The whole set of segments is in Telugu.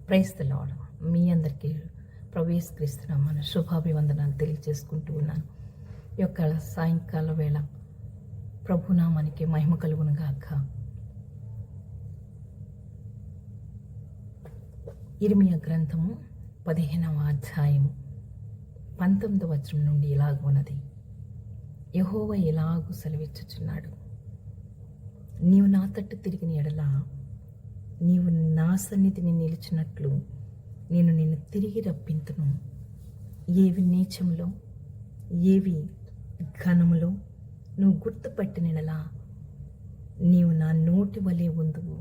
Praise the lord. మీ అందరికీ ప్రభు యేసు క్రీస్తు నామమున శుభాభివందనాలు తెలియజేసుకుంటూ ఉన్నాను. ఈ యొక్క సాయంకాల వేళ ప్రభునామానికి మహిమ కలుగును గాక. ఇర్మియా గ్రంథము 15వ అధ్యాయము 19వ వచనం నుండి ఇలాగున్నది. యెహోవా ఇలాగు సెలవిచ్చుచున్నాడు, నీవు నా తట్టు తిరిగిన ఎడల నీవు నా సన్నిధిని నిలిచినట్లు నేను నిన్ను తిరిగి రప్పింతును. ఏవి నీచములో ఏవి ఘనములో నువ్వు గుర్తుపట్టినలా నీవు నా నోటి వలె ఉందువు.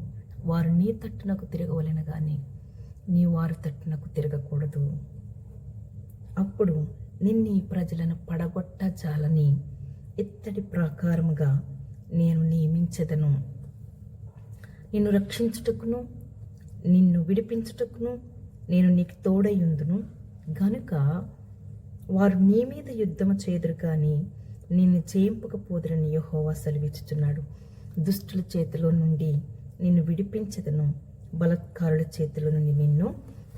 వారు నీ తట్టునకు తిరగవలెను గాని నీ వారి తట్టునకు తిరగకూడదు. అప్పుడు నిన్ను ఈ ప్రజలను పడగొట్టజాలని ఇత్తడి ప్రాకారముగా నేను నియమించెదను. నిన్ను రక్షించుటకును నిన్ను విడిపించుటకును నేను నీకు తోడయుందును గనుక వారు నీ మీద యుద్ధము చేదురు కానీ నిన్ను జయింపకపోదురని యెహోవా సెలవిచ్చుచున్నాడు. దుష్టుల చేతిలో నుండి నిన్ను విడిపించెదను, బలాత్కారుల చేతిలో నుండి నిన్ను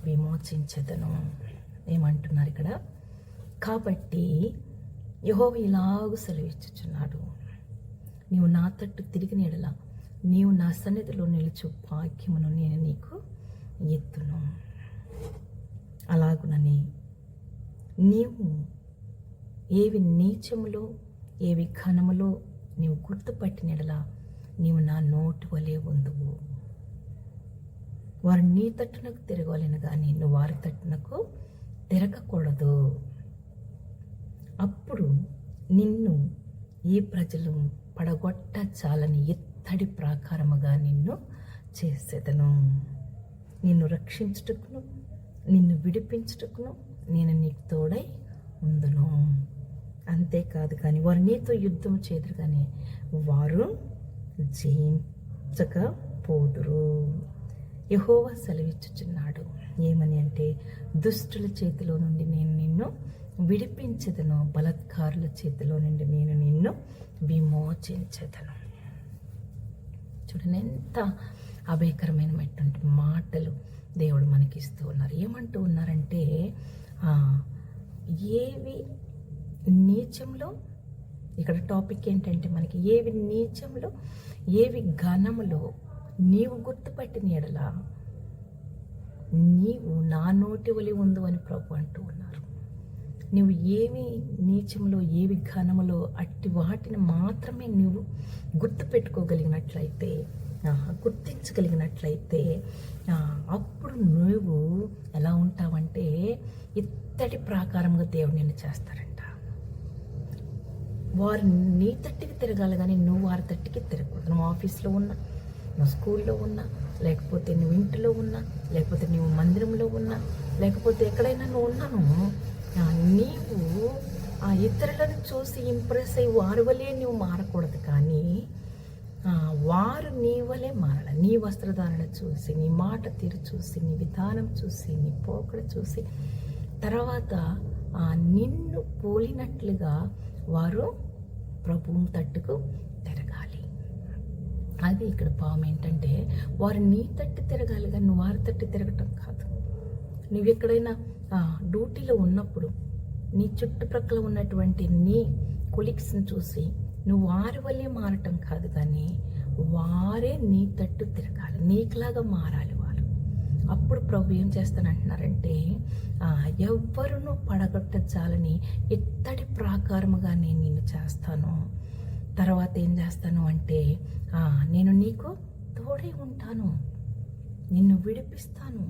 విమోచించెదను. ఏమంటున్నారు ఇక్కడ? కాబట్టి యెహోవా ఇలాగూ సెలవిచ్చుచున్నాడు, నీవు నా తట్టు తిరిగిన ఎడల నీవు నా సన్నిధిలో నిలుచు భాగ్యమును నేను నీకు ఎత్తును. అలాగునని నీవు ఏవి నీచములో ఏవి ఘనములో నీవు గుర్తుపట్టిన ఎడల నీవు నా నోటి వలె ఉందువు. వారు నీ తట్టునకు తిరగవలెను కానీ నువ్వు వారి తట్టునకు తిరగకూడదు. అప్పుడు నిన్ను ఈ ప్రజలు పడగొట్ట చాలని ఎత్తడి ప్రాకారముగా నిన్ను చేసేదను. నిన్ను రక్షించుటకును నిన్ను విడిపించుటకును నేను నీకు తోడై ఉందును. అంతేకాదు కానీ వారు నీతో యుద్ధం చేదురు కానీ వారు జయించకపోదురు. యెహోవా సెలవిచ్చుచున్నాడు. ఏమని అంటే, దుష్టుల చేతిలో నుండి నేను నిన్ను విడిపించెదను, బలాత్కారుల చేతిలో నుండి నేను నిన్ను విమోచించెదను. చూడండి, ఎంత అభయకరమైనటువంటి మాటలు దేవుడు మనకి ఇస్తూ ఉన్నారు. ఏమంటూ ఉన్నారంటే, ఏవి నీచంలో, ఇక్కడ టాపిక్ ఏంటంటే మనకి ఏవి నీచంలో ఏవి ఘనములో నీవు గుర్తుపట్టిన ఎడల నీవు నా నోటి వలె ఉందు అని ప్రభు అంటూ ఉన్నారు. నువ్వు ఏవి నీచంలో ఏవి ఘనములో అట్టి వాటిని మాత్రమే నువ్వు గుర్తుపెట్టుకోగలిగినట్లయితే, గుర్తించగలిగినట్లయితే అప్పుడు నువ్వు ఎలా ఉంటావంటే ఇత్తడి ప్రాకారంగా దేవుడు నిన్ను చేస్తారంట. వారు నీ తట్టికి తిరగాలి కానీ నువ్వు వారి తట్టికి తిరగకూడదు. నువ్వు ఆఫీస్లో ఉన్నా, నువ్వు స్కూల్లో ఉన్నా, లేకపోతే నువ్వు ఇంటిలో ఉన్నా, లేకపోతే నువ్వు మందిరంలో ఉన్నా, లేకపోతే ఎక్కడైనా నువ్వు ఉన్నాను, నీవు ఆ ఇతరులను చూసి ఇంప్రెస్ అయ్యి వారి వలే నువ్వు మారకూడదు. కానీ వారు నీ వలే మారాలి. నీ వస్త్రధారణ చూసి, నీ మాట తీరు చూసి, నీ విధానం చూసి, నీ పోకడ చూసి, తర్వాత నిన్ను పోలినట్లుగా వారు ప్రభువు తట్టుకు తిరగాలి. అది ఇక్కడ భావం ఏంటంటే, వారు నీ తట్టు తిరగాలి కానీ నువ్వు వారి తట్టు తిరగటం కాదు. నువ్వు ఎక్కడైనా డ్యూటీలో ఉన్నప్పుడు నీ చుట్టుప్రక్కల ఉన్నటువంటి నీ కొలీగ్స్ని చూసి నువ్వు వారి వల్లే మారటం కాదు, కానీ వారే నీ తట్టు తిరగాలి, నీకులాగా మారాలి వారు. అప్పుడు ప్రభు ఏం చేస్తానంటున్నారంటే, ఎవ్వరును పడగొట్టజాలని ఇత్తడి ప్రాకారముగా నేను నిన్ను చేస్తాను. తర్వాత ఏం చేస్తాను అంటే, నేను నీకు తోడై ఉంటాను, నిన్ను విడిపిస్తాను,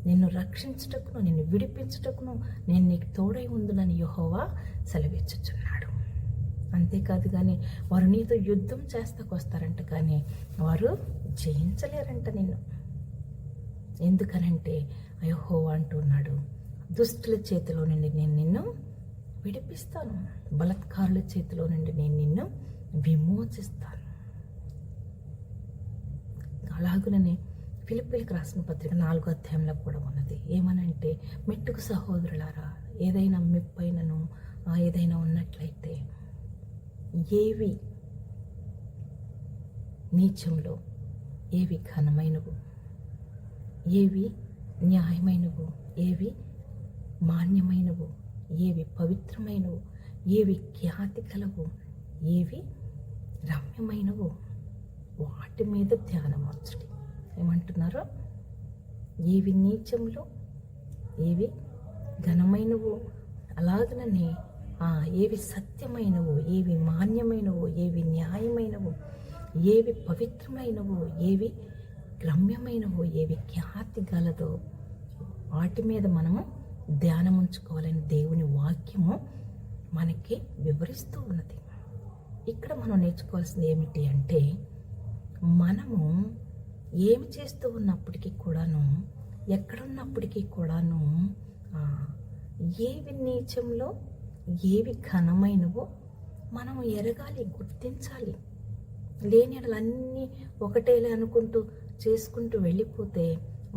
నిన్ను రక్షించుటకును నిన్ను విడిపించుటకును నేను నీకు తోడై ఉందునని యెహోవా సెలవిచ్చుచున్నాడు. అంతేకాదు కానీ వారు నీతో యుద్ధం చేస్తాకొస్తారంట కానీ వారు జయించలేరంట నిన్ను. ఎందుకనంటే యెహోవా అంటున్నాడు, దుష్టుల చేతిలో నుండి నేను నిన్ను విడిపిస్తాను, బలాత్కారుల చేతిలో నుండి నేను నిన్ను విమోచిస్తాను. అలాగుననే ఫిలిప్పీలకు రాసిన పత్రిక 4వ అధ్యాయంలో కూడా ఉన్నది. ఏమనంటే, మెట్టుకు సహోదరులారా, ఏదైనా మెప్పైనను ఏదైనా ఉన్నట్లయితే ఏవి నీచంలో ఏవి ఘనమైనవు, ఏవి న్యాయమైనవో, ఏవి మాన్యమైనవో, ఏవి పవిత్రమైనవో, ఏవి ఖ్యాతి కలవో, ఏవి రమ్యమైనవో వాటి మీద ధ్యానం ఉంచండి. ఏమంటున్నారో, ఏవి నీచంలో, ఏవి ఘనమైనవో, అలాగనే ఏవి సత్యమైనవో, ఏవి మాన్యమైనవో, ఏవి న్యాయమైనవో, ఏవి పవిత్రమైనవో, ఏవి రమ్యమైనవో, ఏవి ఖ్యాతి గలదో వాటి మీద మనము ధ్యానం ఉంచుకోవాలని దేవుని వాక్యము మనకి వివరిస్తూ ఉన్నది. ఇక్కడ మనం నేర్చుకోవాల్సింది ఏమిటి అంటే, మనము ఏమి చేస్తూ ఉన్నప్పటికీ కూడాను, ఎక్కడున్నప్పటికీ కూడాను ఏవి నీచంలో, ఏవి ఘనమైనవో మనం ఎరగాలి, గుర్తించాలి. లేని అన్నీ ఒకటేలే అనుకుంటూ చేసుకుంటూ వెళ్ళిపోతే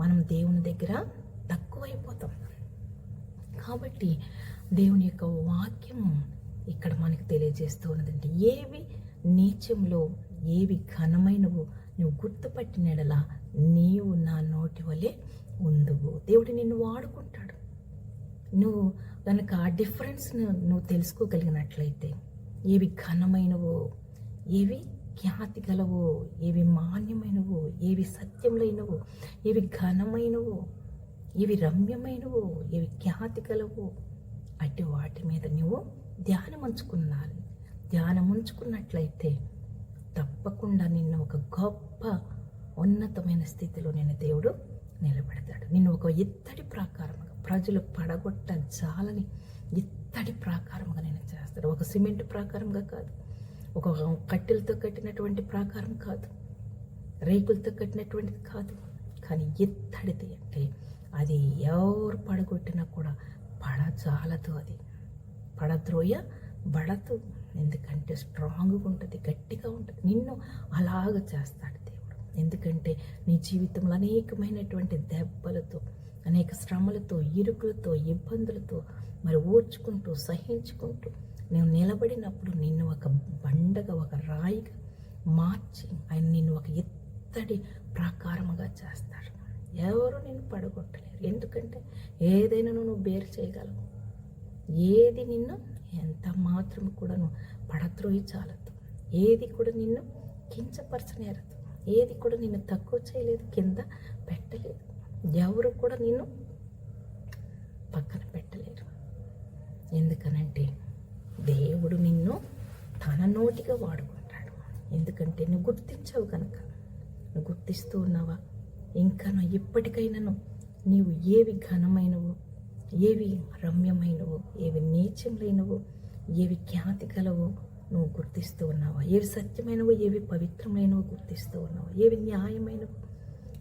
మనం దేవుని దగ్గర తక్కువైపోతాం. కాబట్టి దేవుని యొక్క వాక్యము ఇక్కడ మనకు తెలియజేస్తూ ఉన్నదంటే, ఏవి నీచంలో, ఏవి ఘనమైనవో నువ్వు గుర్తుపట్టినడలా నీవు నా నోటి వలె ఉందువు. దేవుడు నిన్ను వాడుకుంటాడు. నువ్వు కనుక ఆ డిఫరెన్స్ను నువ్వు తెలుసుకోగలిగినట్లయితే, ఏవి ఘనమైనవో, ఏవి ఖ్యాతి గలవో, ఏవి మాన్యమైనవో, ఏవి సత్యములైనవో, ఏవి ఘనమైనవో, ఏవి రమ్యమైనవో, ఏవి ఖ్యాతి గలవో, అటు వాటి మీద నువ్వు ధ్యానం ఉంచుకున్నట్లయితే తప్పకుండా నిన్ను ఒక గొప్ప ఉన్నతమైన స్థితిలో నిన్ను దేవుడు నిలబెడతాడు. నిన్ను ఒక ఇత్తడి ప్రాకారముగా, ప్రజలు పడగొట్ట జాలని ఇత్తడి ప్రాకారముగా నేను చేస్తాడు. ఒక సిమెంట్ ప్రాకారంగా కాదు, ఒక కట్టెలతో కట్టినటువంటి ప్రాకారం కాదు, రేకులతో కట్టినటువంటిది కాదు, కానీ ఇత్తడిది. అంటే అది ఎవరు పడగొట్టినా కూడా పడజాలదు, అది పడద్రోయబడదు. ఎందుకంటే స్ట్రాంగ్గా ఉంటుంది, గట్టిగా ఉంటుంది. నిన్ను అలాగ చేస్తాడు దేవుడు. ఎందుకంటే నీ జీవితంలో అనేకమైనటువంటి దెబ్బలతో, అనేక శ్రమలతో, ఇరుకులతో, ఇబ్బందులతో మరి ఓర్చుకుంటూ, సహించుకుంటూ నువ్వు నిలబడినప్పుడు నిన్ను ఒక బండగా, ఒక రాయిగా మార్చి ఆయన నిన్ను ఒక ఇత్తడి ప్రాకారముగా చేస్తాడు. ఎవరు నిన్ను పడగొట్టలేరు. ఎందుకంటే ఏదైనా నువ్వు బేరు చేయగలవు. ఏది నిన్ను ఎంత మాత్రం కూడా నువ్వు పడద్రోయి చాలదు. ఏది కూడా నిన్ను కించపరచనేరదు. ఏది కూడా నిన్ను తక్కువ చేయలేదు, కింద పెట్టలేదు. ఎవరు కూడా నిన్ను పక్కన పెట్టలేరు. ఎందుకనంటే దేవుడు నిన్ను తన నోటిగా వాడుకుంటాడు. ఎందుకంటే నువ్వు గుర్తించావు కనుక. నువ్వు గుర్తిస్తూ ఉన్నావా? ఇంకా ఇప్పటికైనాను నీవు ఏవి ఘనమైనవో, ఏవి రమ్యమైనవో, ఏవి నీచములైనవో, ఏవి ఖ్యాతి కలవో నువ్వు గుర్తిస్తూ ఉన్నావా? ఏవి సత్యమైనవో, ఏవి పవిత్రమైనవో గుర్తిస్తూ ఉన్నావా? ఏవి న్యాయమైనవో,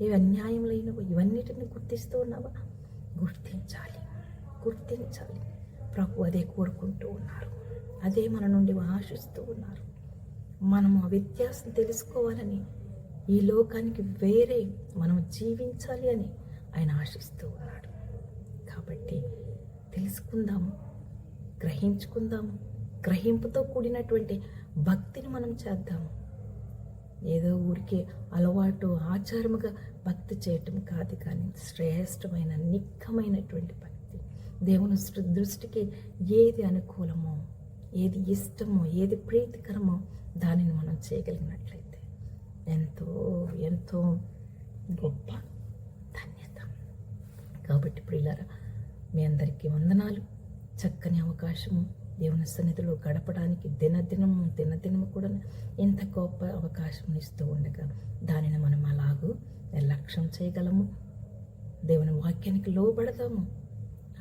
ఏవి అన్యాయములైనవో ఇవన్నిటిని గుర్తిస్తూ ఉన్నావా? గుర్తించాలి. ప్రభు అదే కోరుకుంటూ ఉన్నారు. అదే మన నుండి ఆశిస్తూ ఉన్నారు. మనము ఆ వ్యత్యాసం తెలుసుకోవాలని, ఈ లోకానికి వేరే మనం జీవించాలి అని ఆయన ఆశిస్తూ ఉన్నాడు. కాబట్టి తెలుసుకుందాము, గ్రహించుకుందాము. గ్రహింపుతో కూడినటువంటి భక్తిని మనం చేద్దాము. ఏదో ఊరికే అలవాటు, ఆచారముగా భక్తి చేయటం కాదు, కానీ శ్రేష్టమైన, నిక్కమైనటువంటి భక్తి. దేవుని దృష్టికి ఏది అనుకూలమో, ఏది ఇష్టమో, ఏది ప్రీతికరమో దానిని మనం చేయగలిగినట్లయితే ఎంతో ఎంతో గొప్ప ధన్యత. కాబట్టి ప్రియులారా, మీ అందరికీ వందనాలు. చక్కని అవకాశము దేవుని సన్నిధిలో గడపడానికి దినదినము కూడా ఎంత గొప్ప అవకాశం ఇస్తూ ఉండగా దానిని మనం అలాగూ నిర్లక్ష్యం చేయగలము. దేవుని వాక్యానికి లోబడదాము.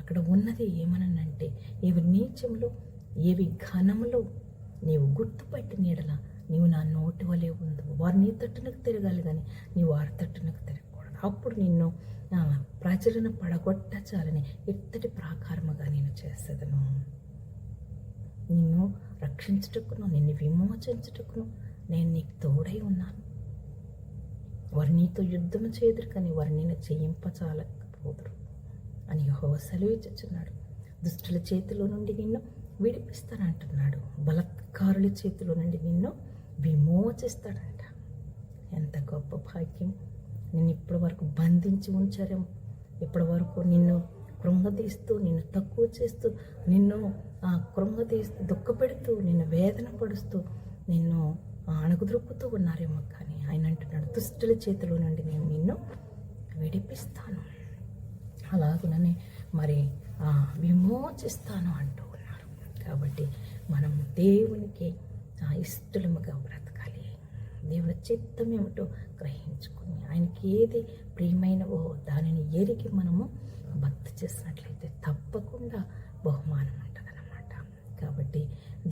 అక్కడ ఉన్నది ఏమనంటే, ఏవి నీచములో, ఏవి ఘనములో నీవు గుర్తుపట్టిన యెడల నీవు నా నోటి వలె ఉండు. వారు నీ తట్టునకు తిరగాలి, కానీ నీవు వారి తట్టునకు తిరగకూడదు. అప్పుడు నిన్ను ప్రజలను పడగొట్టచాలని ఇత్తడి ప్రాకారముగా నేను చేసేదను. నిన్ను రక్షించుటకును, నిన్ను విమోచించుటకును నేను నీకు తోడై ఉన్నాను. వారు నీతో యుద్ధము చేదురు, కానీ వారు నిన్ను చేయింపచాలకపోదురు అని యెహోవా సెలవిచ్చుచున్నాడు. దుష్టుల చేతిలో నుండి నిన్ను విడిపిస్తానంటున్నాడు. బలత్కారుల చేతిలో నుండి నిన్ను విమోచిస్తాడంట. ఎంత గొప్ప భాగ్యం! నేను ఇప్పటి వరకు బంధించి ఉంచారేమో, ఇప్పటి వరకు నిన్ను కృంగతీస్తూ, నిన్ను తక్కువ చేస్తూ, నిన్ను కృంగతీస్తూ, దుఃఖపెడుతూ, నిన్ను వేదన పడుస్తూ, నిన్ను అణగద్రొక్కుతూ ఉన్నారేమో. కానీ ఆయన అంటున్నాడు, దుష్టుల చేతిలో నుండి నేను నిన్ను విడిపిస్తాను, అలాగునని మరి విమోచిస్తాను అంటూ ఉన్నారు. కాబట్టి మనం దేవునికి ఇష్టముగా బ్రతకాలి. దేవుని చిత్తం ఏమిటో గ్రహించుకుని ఆయనకి ఏది ప్రియమైనవో దానిని ఎరిగి మనము భక్తి చేసినట్లయితే తప్పకుండా బహుమానం ఉంటుందన్నమాట. కాబట్టి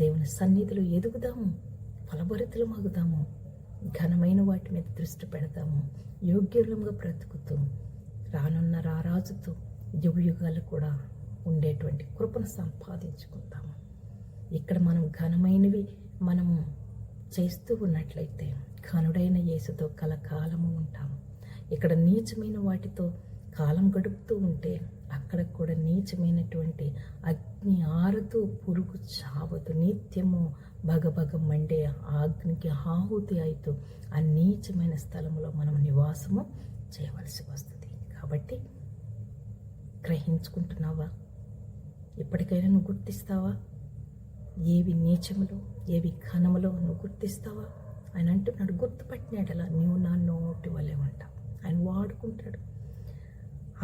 దేవుని సన్నిధిలో ఎదుగుదాము, ఫలభరితులమగుదాము, ఘనమైన వాటి మీద దృష్టి పెడతాము, యోగ్యులంగా బ్రతుకుతూ రానున్న రారాజుతో యుగయుగాలు కూడా ఉండేటువంటి కృపను సంపాదించుకుంటాము. ఇక్కడ మనం ఘనమైనవి మనము చేస్తూ ఉన్నట్లయితే ఘనుడైన యేసుతో కలకాలము ఉంటాము. ఇక్కడ నీచమైన వాటితో కాలం గడుపుతూ ఉంటే అక్కడ కూడా నీచమైనటువంటి అగ్ని ఆరదు, పురుగు చావదు, నిత్యము భగభగ మండే అగ్నికి ఆహుతి అవుతూ ఆ నీచమైన స్థలంలో మనం నివాసము చేయవలసి వస్తుంది. కాబట్టి గ్రహించుకుంటున్నావా? ఇప్పటికైనా నువ్వు గుర్తిస్తావా? ఏవి నీచములో, ఏవి ఘనములో నువ్వు గుర్తిస్తావా? ఆయన అంటున్నాడు, గుర్తుపట్టినాడలా నీవు నా నోటి వలె ఉంటావు. ఆయన వాడుకుంటాడు.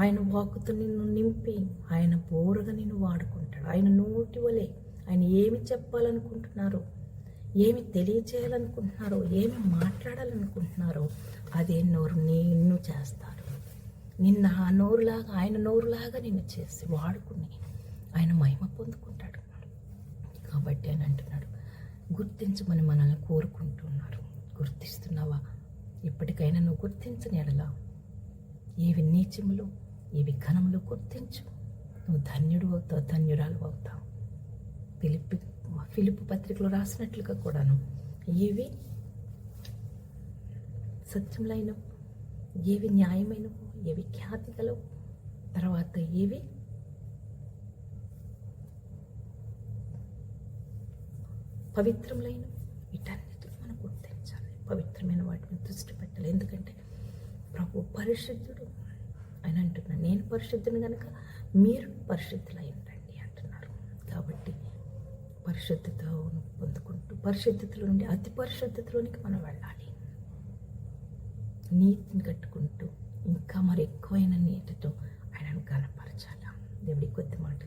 ఆయన వాక్కుతో నిన్ను నింపి ఆయన బోరగా నిన్ను వాడుకుంటాడు. ఆయన నోటి వలె ఆయన ఏమి చెప్పాలనుకుంటున్నారో, ఏమి తెలియచేయాలనుకుంటున్నారో, ఏమి మాట్లాడాలనుకుంటున్నారో అదే నోరు నిన్ను చేస్తారు. నిన్న ఆ నోరులాగా, ఆయన నోరులాగా నిన్ను చేసి వాడుకుని ఆయన మహిమ పొందుకుంటాడు. కాబట్టి ఆయన అంటున్నాడు, గుర్తించమని మనల్ని కోరుకుంటున్నారు. గుర్తిస్తున్నావా? ఇప్పటికైనా నువ్వు గుర్తించని ఎడలా ఏవి నీచములు, ఏవి ఘనములు గుర్తించు. నువ్వు ధన్యుడు అవుతావు, ధన్యురాలు అవుతావు. ఫిలిప్పు పత్రికలో రాసినట్లుగా కూడాను ఏవి సత్యములైనవు, ఏవి న్యాయమైనవు, ఏవి ఖ్యాతి గలవు, తర్వాత ఏవి పవిత్రములైన, వీటన్నిటిని మనం గుర్తించాలి. పవిత్రమైన వాటిని దృష్టి పెట్టాలి. ఎందుకంటే ప్రభు పరిశుద్ధుడు. ఆయన అంటున్నాడు, నేను పరిశుద్ధుని కనుక మీరు పరిశుద్ధులై ఉండండి అంటున్నారు. కాబట్టి పరిశుద్ధతను పొందుకుంటూ పరిశుద్ధతలో నుండి అతి పరిశుద్ధతలోనికి మనం వెళ్ళాలి. నీతిని కట్టుకుంటూ ఇంకా మరి ఎక్కువైన నీటితో ఆయనను కనపరచాలి. దేవుడి కొద్ది మాట